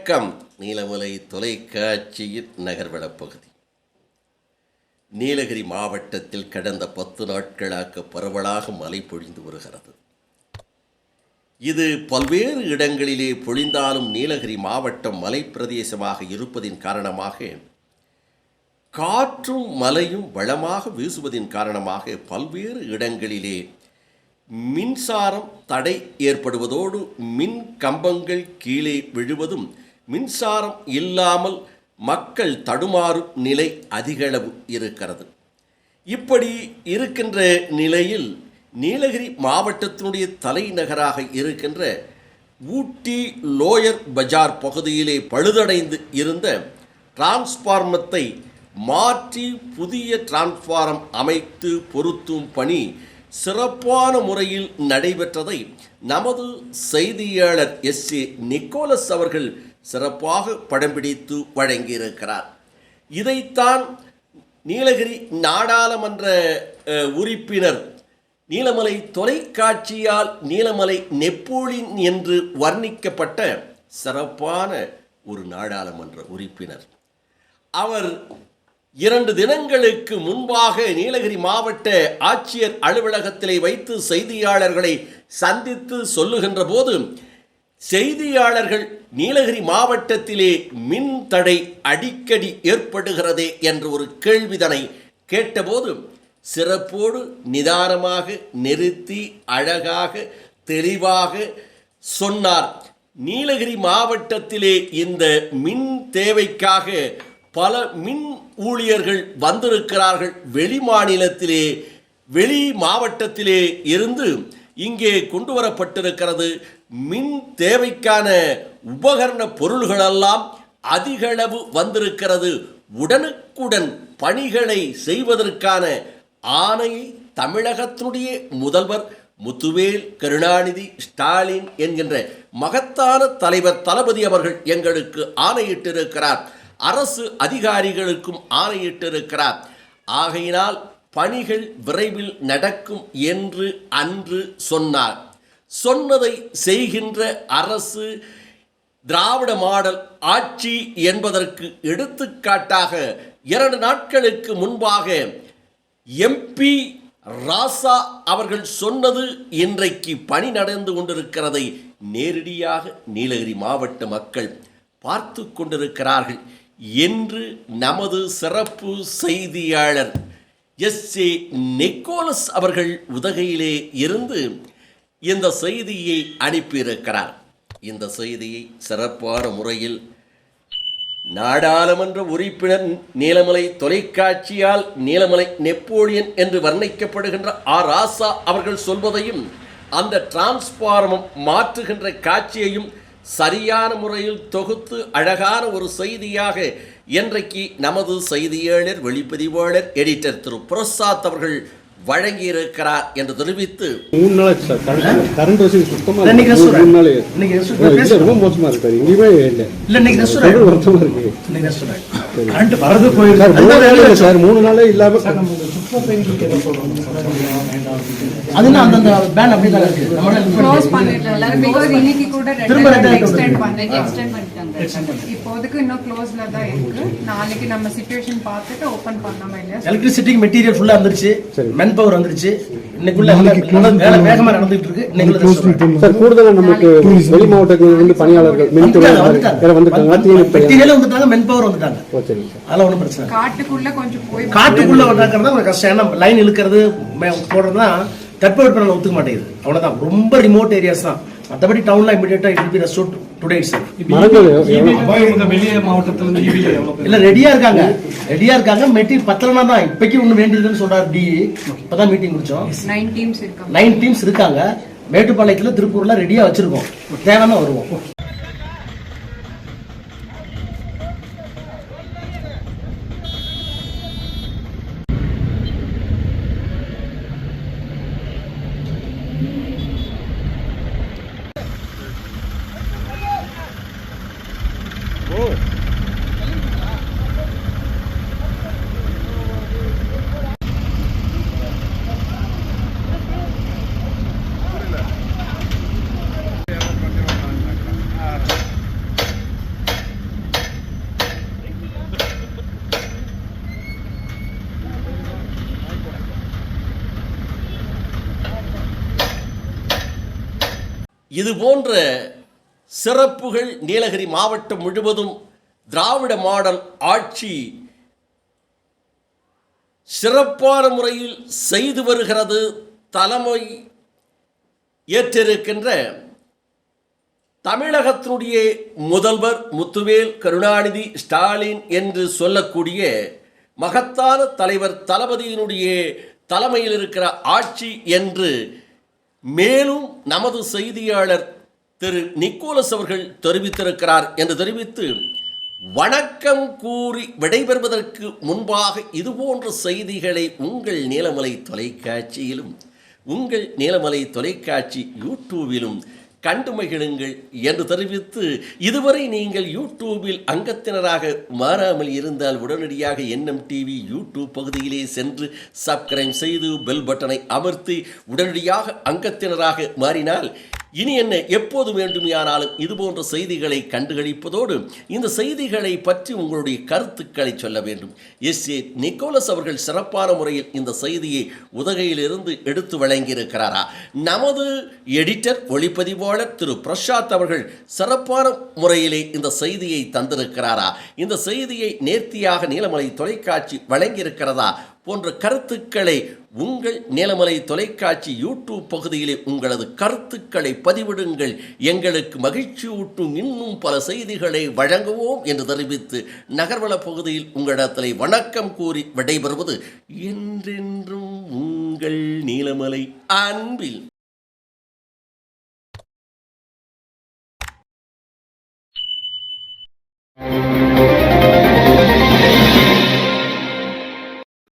வணக்கம். நீலமலை தொலைக்காட்சியின் நகர்வளப் பகுதி. நீலகிரி மாவட்டத்தில் கடந்த 10 நாட்களாக பரவலாக மழை பொழிந்து வருகிறது. இது பல்வேறு இடங்களிலே பொழிந்தாலும் நீலகிரி மாவட்டம் மலை பிரதேசமாக இருப்பதின் காரணமாக காற்றும் மழையும் வளமாக வீசுவதின் காரணமாக பல்வேறு இடங்களிலே மின்சாரம் தடை ஏற்படுவதோடு மின் கம்பங்கள் கீழே விழுவதும் மின்சாரம் இல்லாமல் மக்கள் தடுமாறும் நிலை அதிகளவு இருக்கிறது. இப்படி இருக்கின்ற நிலையில் நீலகிரி மாவட்டத்தினுடைய தலைநகராக இருக்கின்ற ஊட்டி லோயர் பஜார் பகுதியிலே பழுதடைந்து இருந்த டிரான்ஸ்பார்மத்தை மாற்றி புதிய டிரான்ஸ்பார்ம் அமைத்து பொருத்தும் பணி சிறப்பான முறையில் நடைபெற்றதை நமது செய்தியாளர் எஸ்.ஏ. நிக்கோலஸ் அவர்கள் சிறப்பாக படம் பிடித்து வழங்கியிருக்கிறார். இதைத்தான் நீலகிரி நாடாளுமன்ற உறுப்பினர் நீலமலை தொலைக்காட்சியால் நீலமலை நெப்போலியன் என்று வர்ணிக்கப்பட்ட சிறப்பான ஒரு நாடாளுமன்ற உறுப்பினர். அவர் 2 தினங்களுக்கு முன்பாக நீலகிரி மாவட்ட ஆட்சியர் அலுவலகத்திலே வைத்து செய்தியாளர்களை சந்தித்து சொல்லுகின்ற போது செய்தியாளர்கள் நீலகிரி மாவட்டத்திலே மின் தடை அடிக்கடி ஏற்படுகிறதே என்ற ஒரு கேள்விதனை கேட்டபோது சிறப்போடு நிதானமாக நிறுத்தி அழகாக தெளிவாக சொன்னார். நீலகிரி மாவட்டத்திலே இந்த மின் தேவைக்காக பல மின் ஊழியர்கள் வந்திருக்கிறார்கள். வெளி மாநிலத்திலே வெளி மாவட்டத்திலே இருந்து இங்கே கொண்டு வரப்பட்டிருக்கிறது. மின் தேவைக்கான உபகரண பொருள்களெல்லாம் அதிகளவு வந்திருக்கிறது. உடனுக்குடன் பணிகளை செய்வதற்கான ஆணையை தமிழகத்தினுடைய முதல்வர் முத்துவேல் கருணாநிதி ஸ்டாலின் என்கின்ற மகத்தான தலைவர் தளபதி அவர்கள் எங்களுக்கு ஆணையிட்டிருக்கிறார். அரசு அதிகாரிகளுக்கும் ஆணையிட்டிருக்கிறார். ஆகையினால் பணிகள் விரைவில் நடக்கும் என்று அன்று சொன்னார். சொன்னதை செய்கின்ற அரசு திராவிட மாடல் ஆட்சி என்பதற்கு எடுத்துக்காட்டாக 2 நாட்களுக்கு முன்பாக எம்பி ராசா அவர்கள் சொன்னது இன்றைக்கு பணி நடந்து கொண்டிருக்கிறதை நேரடியாக நீலகிரி மாவட்ட மக்கள் பார்த்து கொண்டிருக்கிறார்கள் என்று நமது சிறப்பு செய்தியாளர் எஸ்.ஏ. நிக்கோலஸ் அவர்கள் உதகையிலே இருந்து இந்த செய்தியை அனுப்பியிருக்கிறார். இந்த செய்தியை சிறப்பான முறையில் நாடாளுமன்ற உறுப்பினர் நீலமலை தொலைக்காட்சியால் நீலமலை நெப்போலியன் என்று வர்ணிக்கப்படுகின்ற ஆர் ராசா அவர்கள் சொல்வதையும் அந்த டிரான்ஸ்பார்மம் மாற்றுகின்ற காட்சியையும் சரியான முறையில் தொகுத்து அழகான ஒரு செய்தியாக இன்றைக்கு நமது செய்தியாளர் வெளிப்பதிவாளர் எடிட்டர் திரு பிரசாத் அவர்கள் வழங்கியிருக்கிறார் என்று தெரிவித்து 3 நாள் சார் கரண்ட் வசதி சுத்தமாக 3 நாள் ரொம்ப மோசமாக இருக்காது. எங்கேயுமே இல்லை வருத்தமாக இருக்கு. கரண்ட் வரது போயிருக்கு சார் 3 நாளே இல்லாமல் அதுனா அந்த பேன் அப்படி தான் இருக்கு. நம்ம க்ளோஸ் பண்ணிட்டல பிகாஸ் இன்னைக்கு கூட எக்ஸ்டெண்ட் பண்ணிட்டாங்க. இப்போதைக்கு இன்னும் க்ளோஸ்ல தான் இருக்கு. நாளைக்கு நம்ம சிச்சுவேஷன் பார்த்துட்டு ஓபன் பண்ணாம இல்ல. எலக்ட்ரிசிட்டி மெட்டீரியல் ஃபுல்லா வந்துருச்சு. மென் பவர் வந்துருச்சு. இன்னைக்குள்ள வேலை வேகமா நடந்துட்டு இருக்கு. இன்னைக்குள்ள சார் கூடுதலா நமக்கு வெளி மாவட்டத்துல இருந்து பணியாளர்கள் வந்துட்டாங்க. மெட்டீரியல் வந்துட்டாங்க. மென் பவர் வந்துட்டாங்க. ஓ சரி சார். அதெல்லாம் ஒண்ணும் பிரச்சனை. காட்டுக்குள்ள வந்தாக்கறதா ஒரு கஷ்டம். ஏன்னா லைன் இழுக்கிறது போடுறதுனா தட்பவெப்பநிலை ஒத்துக்க மாட்டேங்குது. அவ்வளவுதான். ரொம்ப ரிமோட் ஏரியாஸ் தான். மற்றபடி டவுன்ல இமிடியேட்டா it will be restored today itself. வெளிய மாவட்டத்துல இருந்து ஈவி இல்ல ரெடியா இருக்காங்க. மெட்டீரியல் பத்தலனா தான் இப்போக்கி ஒண்ணு வேண்டியதுன்னு சொல்றாரு டி. இப்பதான் மீட்டிங் முடிச்சோம். 9 டீம்ஸ் இருக்காங்க. மேட்டுப்பாளையத்துல திருப்பூர்ல ரெடியா வச்சிருக்கோம். தேவைன்னா வருவோம். இது போன்ற சிறப்புகள் நீலகிரி மாவட்டம் முழுவதும் திராவிட மாடல் ஆட்சி சிறப்பான முறையில் செய்து வருகிறது. தலைமை ஏற்றிருக்கின்ற தமிழகத்தினுடைய முதல்வர் முத்துவேல் கருணாநிதி ஸ்டாலின் என்று சொல்லக்கூடிய மகத்தான தலைவர் தளபதியினுடைய தலைமையில் இருக்கிற ஆட்சி என்று மேலும் நமது செய்தியாளர் திரு நிக்கோலஸ் அவர்கள் தெரிவித்திருக்கிறார் என்று தெரிவித்து வணக்கம் கூறி விடைபெறுவதற்கு முன்பாக இதுபோன்ற செய்திகளை உங்கள் நீலமலை தொலைக்காட்சியிலும் உங்கள் நீலமலை தொலைக்காட்சி யூடியூபிலும் கண்டு மகிழுங்கள் என்று தெரிவித்து, இதுவரை நீங்கள் யூடியூபில் அங்கத்தினராக மாறாமல் இருந்தால் உடனடியாக NMTV யூடியூப் பகுதியிலே சென்று சப்ஸ்கிரைப் செய்து பெல் பட்டனை அமர்த்தி உடனடியாக அங்கத்தினராக மாறினால் இனி என்ன எப்போது வேண்டுமானாலும் இதுபோன்ற செய்திகளை கண்டுகளிப்பதோடு இந்த செய்திகளை பற்றி உங்களுடைய கருத்துக்களை சொல்ல வேண்டும். SA நிக்கோலஸ் அவர்கள் சிறப்பான முறையில் இந்த செய்தியை உதகையிலிருந்து எடுத்து வழங்கியிருக்கிறாரா? நமது எடிட்டர் ஒளிப்பதிவாளர் திரு பிரசாத் அவர்கள் சிறப்பான முறையிலே இந்த செய்தியை தந்திருக்கிறாரா? இந்த செய்தியை நேர்த்தியாக நீலமலை தொலைக்காட்சி வழங்கியிருக்கிறதா போன்ற கருத்துக்களை உங்கள் நீலமலை தொலைக்காட்சி யூடியூப் பகுதியிலே உங்களது கருத்துக்களை பதிவிடுங்கள். எங்களுக்கு மகிழ்ச்சி ஊட்டும் இன்னும் பல செய்திகளை வழங்குவோம் என்று தெரிவித்து நகர்வள பகுதியில் உங்களிடத்திலே வணக்கம் கூறி விடைபெறுவது என்றென்றும் உங்கள் நீலமலை அன்பில்.